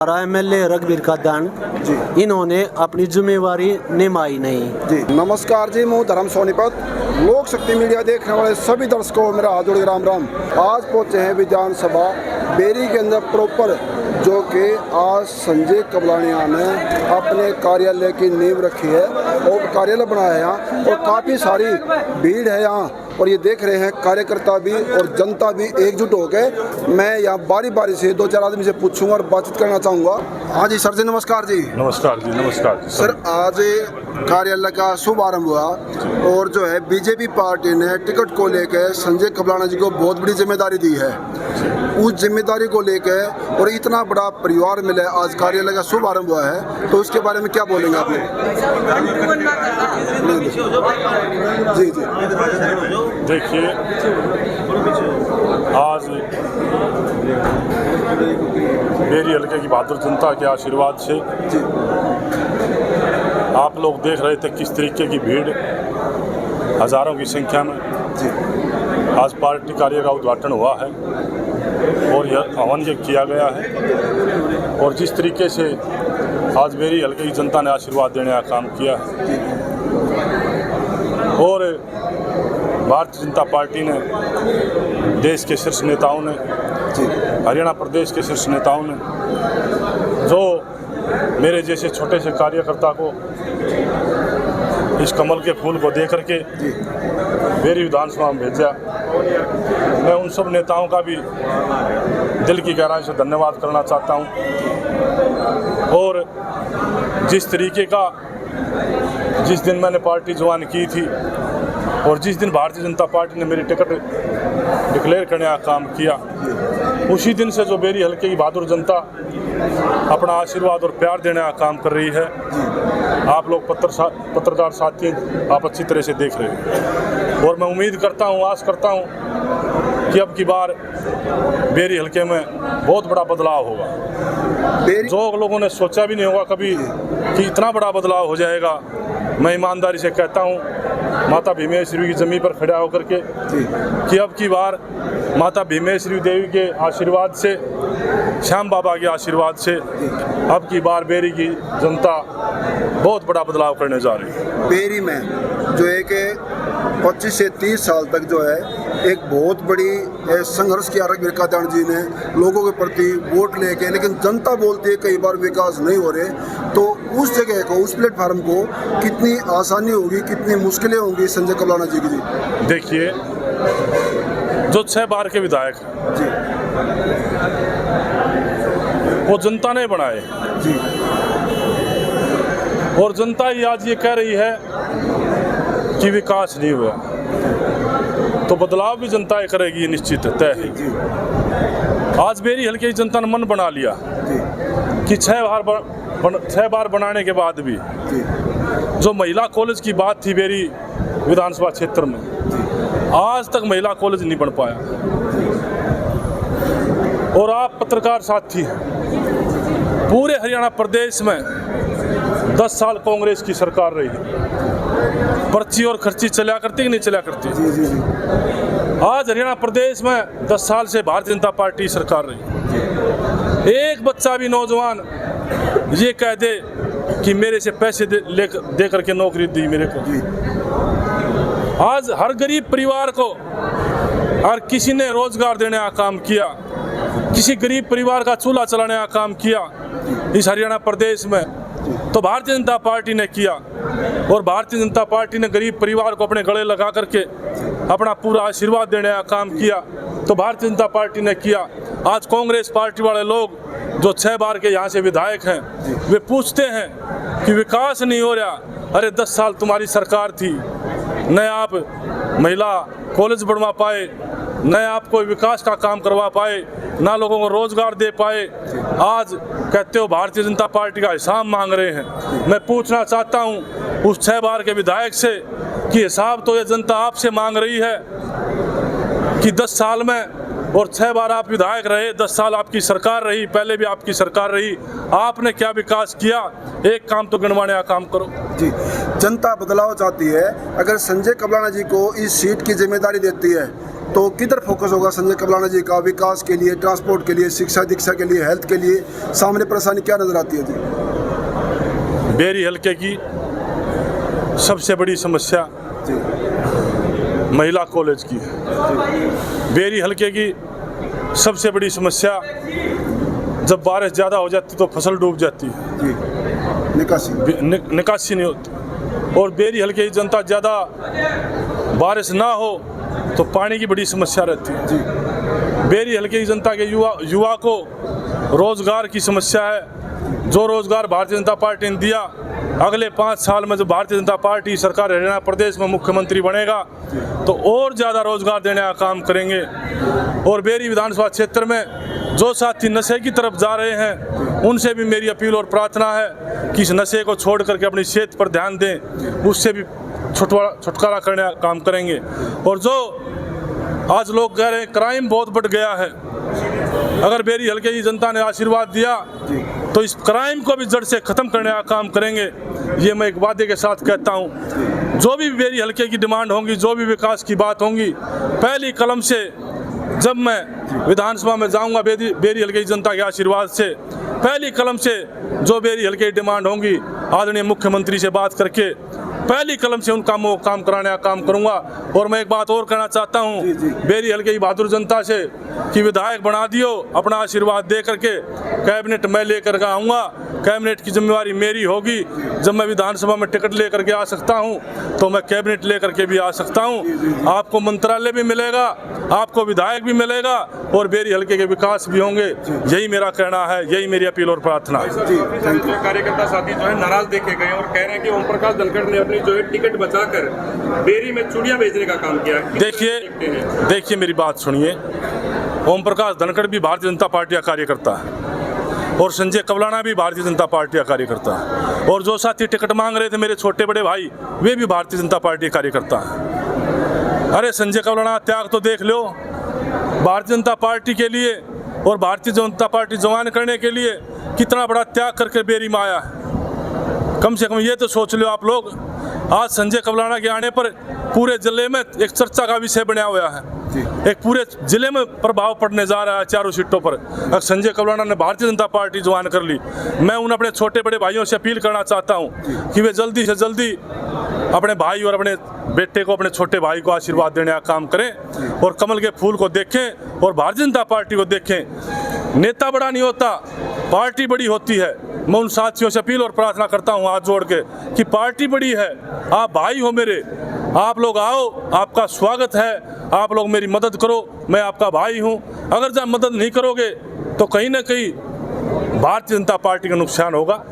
MLA रघुवीर का दान जी इन्होंने अपनी जिम्मेवारी निभाई नहीं जी। नमस्कार जी, मैं धर्म सोनीपत। लोक शक्ति मीडिया देखने वाले सभी दर्शकों को मेरा हाथ जोड़ राम राम। आज पहुंचे हैं विधानसभा बेरी के अंदर प्रॉपर, जो कि आज संजय कबलानिया ने अपने कार्यालय की नींव रखी है और कार्यालय बनाया है यहाँ, और काफ़ी सारी भीड़ है यहाँ। और ये देख रहे हैं कार्यकर्ता भी और जनता भी एकजुट हो गए। मैं यहाँ बारी बारी से 2-4 आदमी से पूछूंगा और बातचीत करना चाहूँगा। हाँ जी सर जी, नमस्कार जी। नमस्कार जी, नमस्कार जी। सर, आज कार्यालय का शुभारंभ हुआ और जो है बीजेपी पार्टी ने टिकट को लेकर संजय कबलाना जी को बहुत बड़ी जिम्मेदारी दी है। उस जिम्मेदारी को लेकर और इतना बड़ा परिवार मिला, आज कार्यालय का शुभारंभ हुआ है, तो उसके बारे में क्या बोलेंगे आप? जी जी, देखिए, आज मेरी हल्के की बहादुर जनता के आशीर्वाद से आप लोग देख रहे थे किस तरीके की भीड़, हजारों की संख्या में आज पार्टी कार्य का उद्घाटन हुआ है और यह हवन यज्ञ किया गया है। और जिस तरीके से आज मेरी हल्के की जनता ने आशीर्वाद देने का काम किया है, और भारतीय जनता पार्टी ने, देश के शीर्ष नेताओं ने, हरियाणा प्रदेश के शीर्ष नेताओं ने, जो मेरे जैसे छोटे से कार्यकर्ता को इस कमल के फूल को दे करके मेरी विधानसभा में भेजा, मैं उन सब नेताओं का भी दिल की गहराई से धन्यवाद करना चाहता हूं। और जिस तरीके का जिस दिन मैंने पार्टी ज्वाइन की थी और जिस दिन भारतीय जनता पार्टी ने मेरी टिकट डिक्लेयर करने का काम किया, उसी दिन से जो मेरी हल्के की बहादुर जनता अपना आशीर्वाद और प्यार देने का काम कर रही है। आप लोग पत्रकार साथी आप अच्छी तरह से देख रहे हैं, और मैं उम्मीद करता हूं, आस करता हूं कि अब की बार बेरी हल्के में बहुत बड़ा बदलाव होगा। जो लोगों ने सोचा भी नहीं होगा कभी कि इतना बड़ा बदलाव हो जाएगा। मैं ईमानदारी से कहता हूं, माता भीमेश्वरी की ज़मीन पर खड़ा होकर के, कि अब की बार माता भीमेश्वरी देवी के आशीर्वाद से, श्याम बाबा के आशीर्वाद से अब की बार बेरी की जनता बहुत बड़ा बदलाव करने जा रही है। बेरी में जो है कि 25 से 30 साल तक जो है एक बहुत बड़ी संघर्ष किया रघुवीर का दान जी ने लोगों के प्रति वोट लेके, लेकिन जनता बोलती है कई बार विकास नहीं हो रहे। तो उस जगह को, उस प्लेटफार्म को कितनी आसानी होगी, कितनी मुश्किलें होंगी संजय कबलाना जी की? जी देखिए, जो 6 बार के विधायक जी, वो जनता ने बनाए जी, और जनता ही आज ये कह रही है कि विकास नहीं हुआ, तो बदलाव भी जनता ये करेगी, निश्चित तय है। आज मेरी हल्के की जनता ने मन बना लिया कि 6 बार बनाने के बाद भी जो महिला कॉलेज की बात थी मेरी विधानसभा क्षेत्र में, आज तक महिला कॉलेज नहीं बन पाया। और आप पत्रकार साथी हैं, पूरे हरियाणा प्रदेश में 10 साल कांग्रेस की सरकार रही, पर्ची और खर्ची चला करती कि नहीं चला करती? आज हरियाणा प्रदेश में 10 साल से भारतीय जनता पार्टी सरकार रही। एक बच्चा भी नौजवान ये कह दे कि मेरे से पैसे दे करके नौकरी दी मेरे को। आज हर गरीब परिवार को हर किसी ने रोजगार देने का काम किया, किसी गरीब परिवार का चूल्हा चलाने का काम किया इस हरियाणा प्रदेश में, तो भारतीय जनता पार्टी ने किया। और भारतीय जनता पार्टी ने गरीब परिवार को अपने गले लगा करके अपना पूरा आशीर्वाद देने का काम किया, तो भारतीय जनता पार्टी ने किया। आज कांग्रेस पार्टी वाले लोग जो 6 बार के यहाँ से विधायक हैं, वे पूछते हैं कि विकास नहीं हो रहा। अरे 10 साल तुम्हारी सरकार थी, न आप महिला कॉलेज बनवा पाए, न आप कोई विकास का काम करवा पाए, ना लोगों को रोजगार दे पाए। आज कहते हो भारतीय जनता पार्टी का हिसाब मांग रहे हैं। मैं पूछना चाहता हूं उस 6 बार के विधायक से कि हिसाब तो ये जनता आपसे मांग रही है कि 10 साल में, और 6 बार आप विधायक रहे, 10 साल आपकी सरकार रही, पहले भी आपकी सरकार रही, आपने क्या विकास किया? एक काम तो गिनवाने का काम करो। जी, जनता बदलाव चाहती है। अगर संजय कबलाना जी को इस सीट की जिम्मेदारी देती है तो किधर फोकस होगा संजय कबलाना जी का विकास के लिए, ट्रांसपोर्ट के लिए, शिक्षा दीक्षा के लिए, हेल्थ के लिए? सामने परेशानी क्या नजर आती है जी? बेरी हल्के की सबसे बड़ी समस्या जी महिला कॉलेज की है। बेरी हल्के की सबसे बड़ी समस्या, जब बारिश ज़्यादा हो जाती तो फसल डूब जाती है, जी निकासी नहीं होती। और बेरी हल्के की जनता, ज़्यादा बारिश ना हो तो पानी की बड़ी समस्या रहती है। जी बेरी हल्के की जनता के युवा को रोज़गार की समस्या है। जो रोज़गार भारतीय जनता पार्टी ने दिया, अगले 5 साल में जो भारतीय जनता पार्टी सरकार हरियाणा प्रदेश में मुख्यमंत्री बनेगा तो और ज़्यादा रोज़गार देने का काम करेंगे। और बेरी विधानसभा क्षेत्र में जो साथी नशे की तरफ जा रहे हैं, उनसे भी मेरी अपील और प्रार्थना है कि इस नशे को छोड़ करके अपनी सेहत पर ध्यान दें, उससे भी छुटकारा करने का काम करेंगे। और जो आज लोग कह रहे हैं क्राइम बहुत बढ़ गया है, अगर बेरी हल्के की जनता ने आशीर्वाद दिया तो इस क्राइम को भी जड़ से ख़त्म करने का काम करेंगे। ये मैं एक वादे के साथ कहता हूँ। जो भी बेरी हल्के की डिमांड होंगी, जो भी विकास की बात होंगी, पहली कलम से जब मैं विधानसभा में जाऊंगा, बेरी हल्के की जनता के आशीर्वाद से पहली कलम से जो बेरी हल्के की डिमांड होंगी, आदरणीय मुख्यमंत्री से बात करके पहली कलम से उन कामों को काम कराने का काम करूंगा। और मैं एक बात और कहना चाहता हूं बेरी हल्के की बहादुर जनता से कि विधायक बना दियो, अपना आशीर्वाद दे करके कैबिनेट में लेकर के आऊँगा। कैबिनेट की जिम्मेवारी मेरी होगी। जब मैं विधानसभा में टिकट लेकर के आ सकता हूं तो मैं कैबिनेट लेकर के भी आ सकता हूं। आपको मंत्रालय भी मिलेगा, आपको विधायक भी मिलेगा और बेरी हल्के के विकास भी होंगे। यही मेरा कहना है, यही मेरी अपील और प्रार्थना है। कार्यकर्ता साथी जो है नाराज देखे गए और कह रहे हैं कि ओम प्रकाश धनखड़ ने अपनी जो है टिकट बचाकर बेरी में चूड़ियां बेचने का काम किया। देखिए मेरी बात सुनिए। ओम प्रकाश धनखड़ भी भारतीय जनता पार्टी का कार्यकर्ता है और संजय कबलाना भी भारतीय जनता पार्टी का कार्यकर्ता है। और जो साथी टिकट मांग रहे थे मेरे छोटे बड़े भाई, वे भी भारतीय जनता पार्टी के कार्यकर्ता है। अरे संजय कबलाना त्याग तो देख लो भारतीय जनता पार्टी के लिए, और भारतीय जनता पार्टी जवान करने के लिए कितना बड़ा त्याग करके बेरी में आया है। कम से कम ये तो सोच लो आप लोग। आज संजय कबलाना के आने पर पूरे जिले में एक चर्चा का विषय बना हुआ है, एक पूरे जिले में प्रभाव पड़ने जा रहा है चारों सीटों पर। अगर संजय कबलाना ने भारतीय जनता पार्टी ज्वाइन कर ली, मैं उन अपने छोटे बड़े भाइयों से अपील करना चाहता हूं कि वे जल्दी से जल्दी अपने भाई और अपने बेटे को, अपने छोटे भाई को आशीर्वाद देने का काम करें और कमल के फूल को देखें और भारतीय जनता पार्टी को देखें। नेता बड़ा नहीं होता, पार्टी बड़ी होती है। मैं उन साथियों से अपील और प्रार्थना करता हूं हाथ जोड़ के कि पार्टी बड़ी है, आप भाई हो मेरे, आप लोग आओ, आपका स्वागत है, आप लोग मेरी मदद करो, मैं आपका भाई हूं। अगर जब मदद नहीं करोगे तो कहीं ना कहीं भारतीय जनता पार्टी का नुकसान होगा,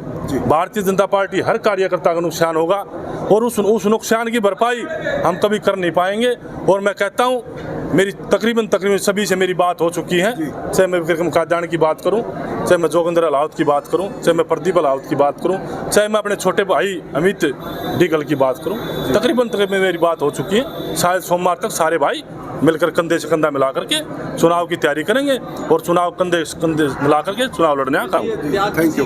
भारतीय जनता पार्टी हर कार्यकर्ता का नुकसान होगा और उस नुकसान की भरपाई हम कभी कर नहीं पाएंगे। और मैं कहता हूं मेरी तकरीबन सभी से मेरी बात हो चुकी है, चाहे मैं विक्रम कादियानी की बात करूं, चाहे मैं जोगिंदर अलाउत की बात करूं, चाहे मैं प्रदीप अलाउत की बात करूं, चाहे मैं अपने छोटे भाई अमित डिगल की बात करूं, तकरीबन मेरी बात हो चुकी है। शायद सोमवार तक सारे भाई मिलकर कंधे से कंधा मिला करके चुनाव की तैयारी करेंगे और चुनाव कंधे से कंधे मिला करके चुनाव लड़ने का काम। Thank you.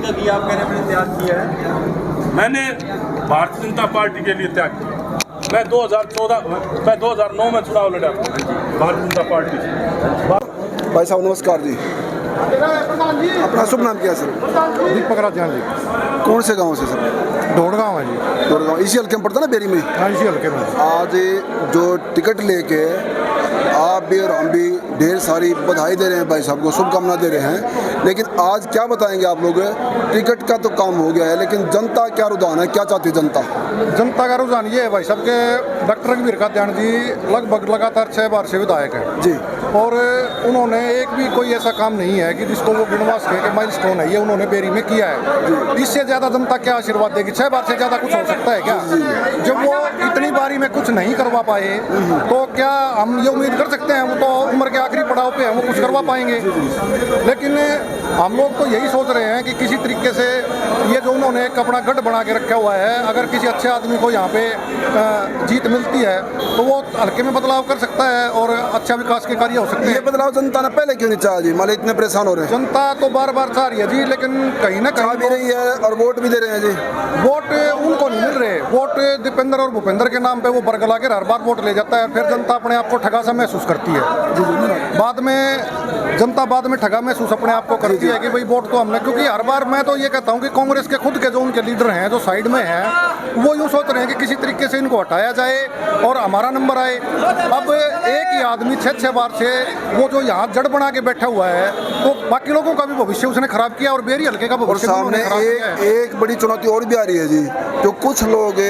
मैंने भारतीय जनता पार्टी के लिए त्याग किया। मैं 2009 में चुनाव लड़ा भारतीय जनता पार्टी से। भाई साहब नमस्कार जी, अपना शुभ नाम क्या है सर? दीपक राजान जी। कौन से गांव से सर? ढोड़गांव है जी। ढोड़गांव इसी हल्के में पड़ता ना बेरी में? हाँ, इसी हल्के में। आज जो टिकट लेके आप भी और हम भी ढेर सारी बधाई दे रहे हैं भाई साहब को, शुभकामना दे रहे हैं, लेकिन आज क्या बताएंगे आप लोग? टिकट का तो काम हो गया है, लेकिन जनता क्या रुझान है, क्या चाहती है जनता? जनता का रुझान ये है भाई साहब के डॉक्टर रघुवीर कादियानी जी लगभग लगातार 6 बार से विधायक है जी, और उन्होंने एक भी कोई ऐसा काम नहीं है कि जिसको वो गुणवास कहे कि माइलस्टोन है, ये उन्होंने बेरी में किया है। इससे ज़्यादा जनता क्या आशीर्वाद देगी? 6 बार से ज़्यादा कुछ हो सकता है क्या? जब वो इतनी बारी में कुछ नहीं करवा पाए तो क्या हम ये उम्मीद कर सकते हैं वो तो उम्र के आखिरी पड़ाव पे हम कुछ करवा पाएंगे? लेकिन हम लोग तो यही सोच रहे हैं कि किसी तरीके से ये जो उन्होंने एक अपना गढ़ बना के रखा हुआ है। अगर किसी अच्छे आदमी को यहाँ पे जीत मिलती है तो वो हल्के में बदलाव कर सकता है और अच्छा विकास के कार्य हो सकते ये हैं। बदलाव जनता ने पहले क्यों नहीं चाहा जी? मान लो इतने परेशान हो रहे हैं, जनता तो बार बार चाह रही है जी, लेकिन कहीं ना चाह भी कहीं रही है और वोट भी दे रहे हैं जी। वोट उनको नहीं मिल रहे। वोट दीपेंद्र और भूपेंद्र के नाम पे वो बरगला के हर बार वोट ले जाता है, फिर जनता अपने आप को ठगा सा महसूस करती है। बाद में जनता बाद में ठगा महसूस अपने आप को करती है कि भाई वोट तो हमने, क्योंकि हर बार मैं तो ये कहता हूँ कि कांग्रेस के खुद के जो उनके लीडर हैं जो साइड में हैं वो यूँ सोच रहे हैं कि किसी तरीके से इनको हटाया जाए और हमारा नंबर आए। अब एक ही आदमी 6 बार से वो जो यहाँ जड़ बना के बैठा हुआ है तो बाकी लोगों का भी भविष्य उसने खराब किया और बेरी हल्के का और भविष्य भी सामने उन्होंने खराब किया है। एक बड़ी चुनौती और भी आ रही है जी, जो कुछ लोग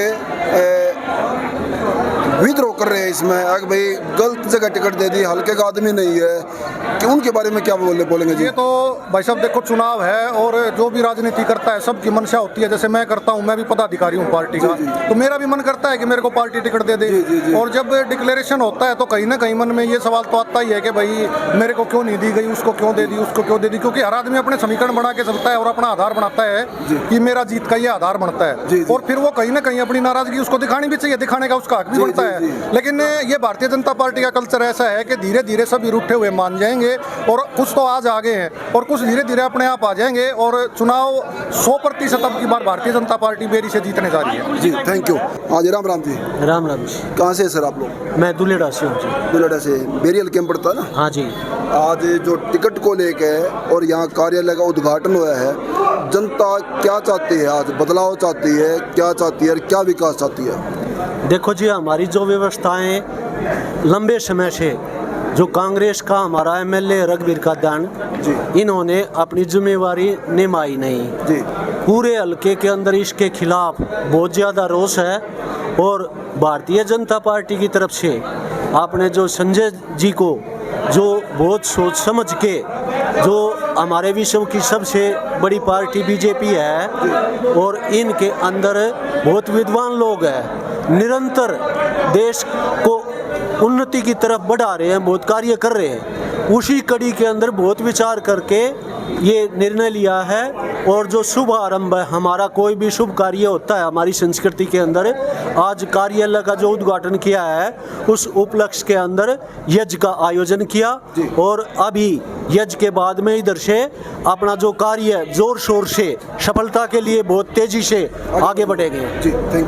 विद्रोह कर रहे हैं इसमें, अगर भाई गलत जगह टिकट दे दी, हल्के का आदमी नहीं है, कि उनके बारे में क्या बोलेंगे जी? ये तो भाई साहब देखो चुनाव है और जो भी राजनीति करता है सबकी मंशा होती है। जैसे मैं करता हूँ, मैं भी पदाधिकारी हूँ पार्टी का, तो मेरा भी मन करता है कि मेरे को पार्टी टिकट दे दे। और जब डिक्लेरेशन होता है तो कहीं ना कहीं मन में ये सवाल तो आता ही है कि भाई मेरे को क्यों नहीं दी गई, उसको क्यों दे दी, उसको क्यों दे दी। क्योंकि हर आदमी अपने समीकरण बना के चलता है और अपना आधार बनाता है कि मेरा जीत का ये आधार बनता है, और फिर वो कहीं ना कहीं अपनी नाराजगी उसको दिखानी भी चाहिए, दिखाने का उसका हक भी बनता है। लेकिन ये भारतीय जनता पार्टी का कल्चर ऐसा है कि धीरे धीरे सब रूठे हुए मान जाएंगे और कुछ तो आज आगे हैं और कुछ धीरे धीरे अपने आप आ जाएंगे और चुनाव 100% अब की बार भारतीय जनता पार्टी बेरी से जीतने जा रही है। जी थैंक यू। हाँ जी, राम राम जी। राम राम जी। कहाँ से है सर आप लोग? मैं दुलेड़ा से हूँ जी। दुलेड़ा से। बेरियल कैंप पड़ता है ना? हाँ जी। आज जो टिकट को लेके और यहाँ कार्यालय का उद्घाटन हुआ है, जनता क्या चाहती है? आज बदलाव चाहती है, क्या चाहती है और क्या विकास चाहती है? देखो जी, हमारी जो व्यवस्थाएं लंबे समय से जो कांग्रेस का हमारा एमएलए रघुवीर कादान जी, इन्होंने अपनी जिम्मेवारी निभाई नहीं जी, पूरे हल्के के अंदर इसके खिलाफ बहुत ज़्यादा रोष है। और भारतीय जनता पार्टी की तरफ से आपने जो संजय जी को जो बहुत सोच समझ के, जो हमारे विश्व की सबसे बड़ी पार्टी बीजेपी है और इनके अंदर बहुत विद्वान लोग हैं, निरंतर देश को उन्नति की तरफ बढ़ा रहे हैं, बहुत कार्य कर रहे हैं, उसी कड़ी के अंदर बहुत विचार करके ये निर्णय लिया है। और जो शुभ आरंभ है, हमारा कोई भी शुभ कार्य होता है हमारी संस्कृति के अंदर, आज कार्यालय का जो उद्घाटन किया है उस उपलक्ष्य के अंदर यज्ञ का आयोजन किया और अभी यज्ञ के बाद में इधर से अपना जो कार्य जोर शोर से सफलता के लिए बहुत तेजी से आगे बढ़ेंगे। जी थैंक यू।